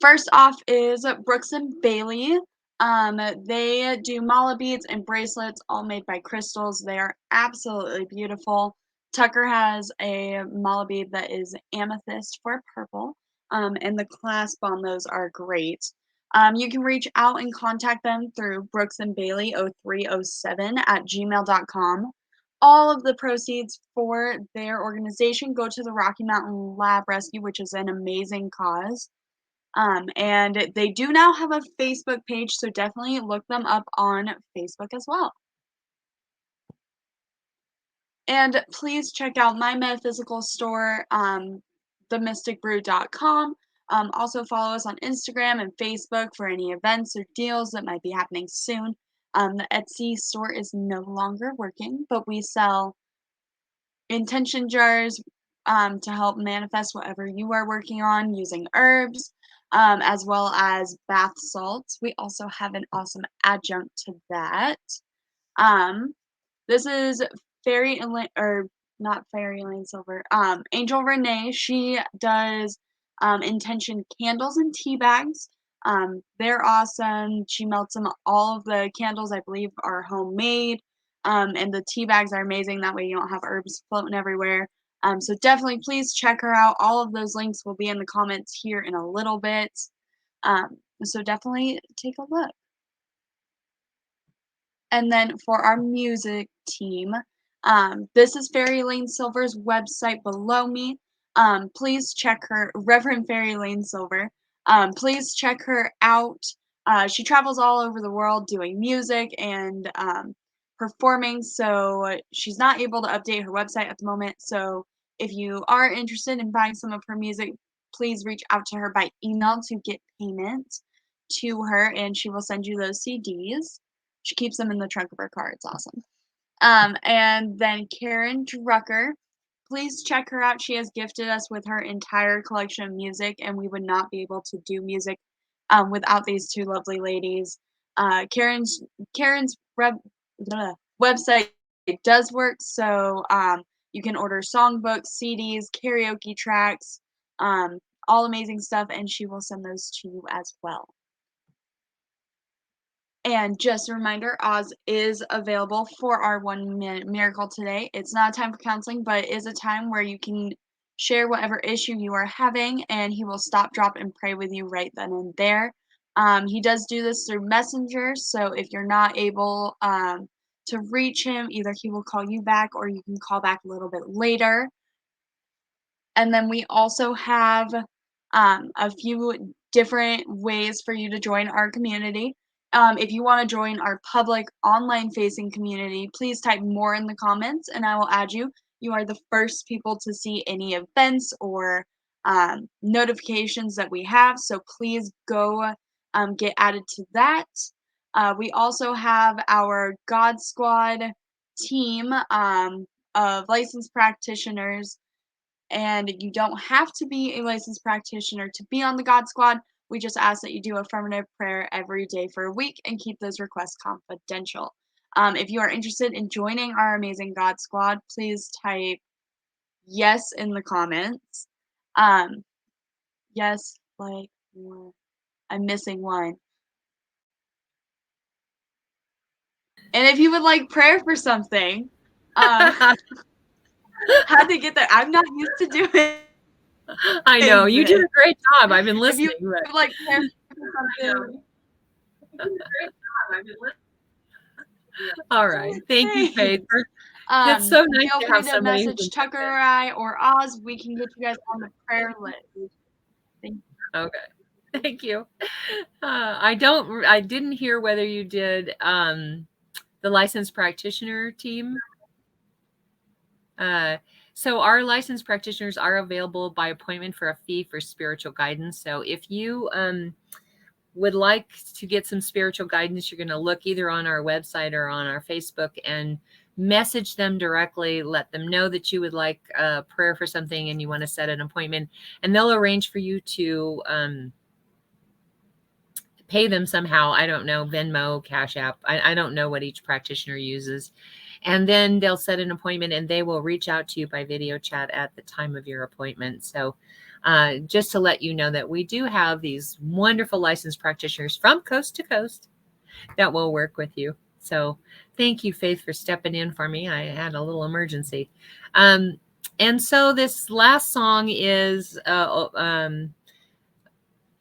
First off is Brooks and Bailey. They do mala beads and bracelets, all made by crystals. They are absolutely beautiful. Tucker has a mala bead that is amethyst for purple, and the clasp on those are great. You can reach out and contact them through brooksandbailey0307@gmail.com. All of the proceeds for their organization go to the Rocky Mountain Lab Rescue, which is an amazing cause. And they do now have a Facebook page, so definitely look them up on Facebook as well. And please check out my metaphysical store, themysticbrew.com. Also follow us on Instagram and Facebook for any events or deals that might be happening soon. The Etsy store is no longer working, but we sell intention jars to help manifest whatever you are working on using herbs, as well as bath salts. We also have an awesome adjunct to that. Um, this is Fairy Elaine, or not Fairy Elaine Silver. Angel Renee. She does intention candles and tea bags. They're awesome. She melts them. All of the candles, I believe, are homemade. And the tea bags are amazing. That way you don't have herbs floating everywhere. So definitely please check her out. All of those links will be in the comments here in a little bit. So definitely take a look. And then for our music team, this is Fairy Lane Silver's website below me. Please check her, Reverend Fairy Lane Silver. Please check her out. She travels all over the world doing music and performing, so she's not able to update her website at the moment. So if you are interested in buying some of her music, please reach out to her by email to get payment to her, and she will send you those CDs. She keeps them in the trunk of her car. It's awesome. And then Karen Drucker. Please check her out. She has gifted us with her entire collection of music, and we would not be able to do music without these two lovely ladies. Karen's website does work, so you can order songbooks, CDs, karaoke tracks, all amazing stuff, and she will send those to you as well. And just a reminder, Oz is available for our 1 minute miracle today. It's not a time for counseling, but it is a time where you can share whatever issue you are having, and he will stop, drop, and pray with you right then and there. He does do this through Messenger, so if you're not able to reach him, either he will call you back or you can call back a little bit later. And then we also have a few different ways for you to join our community. If you want to join our public online facing community, please type more in the comments and I will add you. You are the first people to see any events or notifications that we have, so please go get added to that. We also have our God Squad team of licensed practitioners, and you don't have to be a licensed practitioner to be on the God Squad. We just ask that you do affirmative prayer every day for a week and keep those requests confidential. If you are interested in joining our amazing God Squad, please type yes in the comments. Yes, like more. I'm missing one. And if you would like prayer for something, how to get there? I'm not used to doing. I know you did a great job. I've been listening. If you would like prayer for something. All right. Thank you, Faith. It's so nice feel to free have to somebody message Tucker or I or Oz. We can get you guys on the prayer list. Thank you. Okay. Thank you. I didn't hear whether you did the licensed practitioner team. So our licensed practitioners are available by appointment for a fee for spiritual guidance. So if you would like to get some spiritual guidance, you're going to look either on our website or on our Facebook and message them directly. Let them know that you would like a prayer for something and you want to set an appointment, and they'll arrange for you to pay them somehow. I don't know, Venmo, Cash App. I don't know what each practitioner uses. And then they'll set an appointment and they will reach out to you by video chat at the time of your appointment. So just to let you know that we do have these wonderful licensed practitioners from coast to coast. that will work with you. So thank you, Faith, for stepping in for me. I had a little emergency. And so this last song is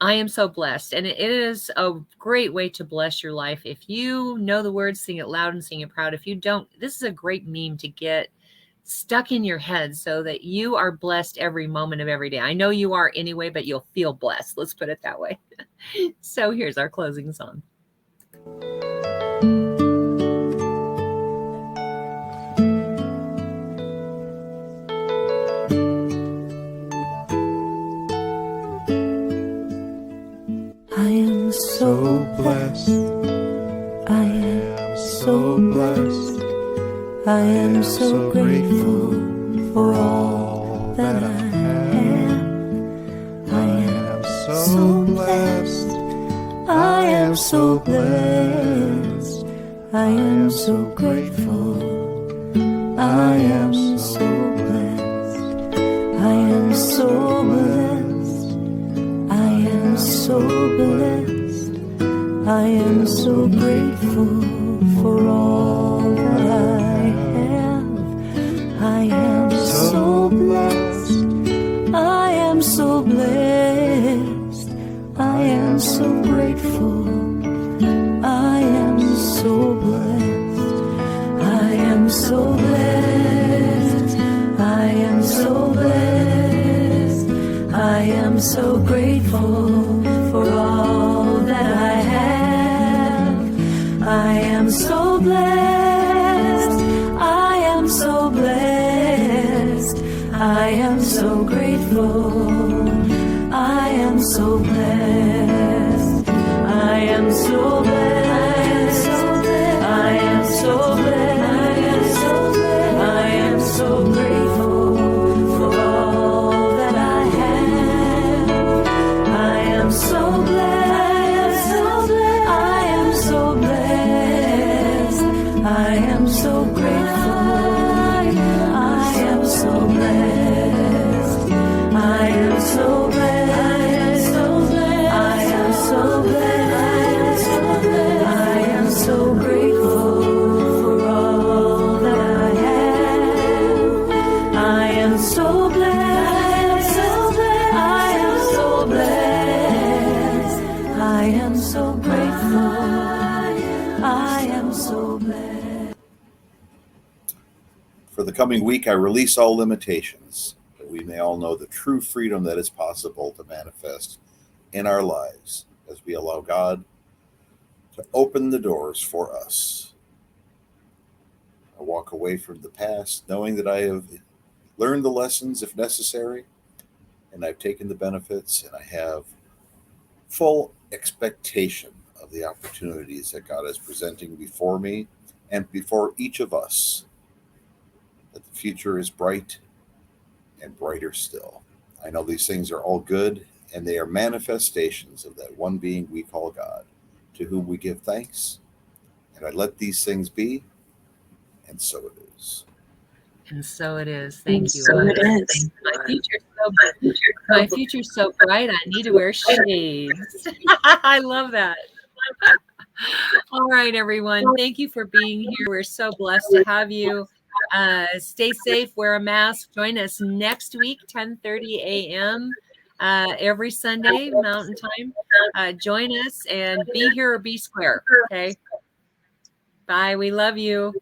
I am so blessed. And it is a great way to bless your life. If you know the words, sing it loud and sing it proud. If you don't, this is a great meme to get stuck in your head so that you are blessed every moment of every day. I know you are anyway, but you'll feel blessed. Let's put it that way. So here's our closing song. I am so blessed. I am so blessed. I am so grateful for all that I have. I am so blessed. I am so blessed. I am so grateful. I am so blessed. I am so blessed. I am so blessed. I am so grateful for all that I have. I am so blessed. I am so blessed. I am so grateful. I am so blessed. I am so blessed. I am so blessed. I am so grateful for all that I have. I am so blessed. I am so blessed. I am so grateful. I am so blessed. I am so blessed. I am so blessed. I am so grateful for all that I have. I am so blessed. I am so blessed. I am so grateful. I am so blessed. I am so blessed. I am so blessed. I am so grateful for all that I have. I am so blessed. I am so blessed. I am so grateful. I am so blessed. For the coming week, I release all limitations, that we may all know the true freedom that is possible to manifest in our lives as we allow God to open the doors for us. I walk away from the past knowing that I have learned the lessons if necessary, and I've taken the benefits, and I have full expectation of the opportunities that God is presenting before me and before each of us, that the future is bright and brighter still. I know these things are all good, and they are manifestations of that one being we call God, to whom we give thanks. And I let these things be, and so it is. And so it is. Thank you. So it is. My future's so bright. I need to wear shades. I love that. All right, everyone. Thank you for being here. We're so blessed to have you. Stay safe. Wear a mask. Join us next week, 10:30 a.m. Every Sunday, Mountain Time. Join us and be here or be square. Okay. Bye. We love you.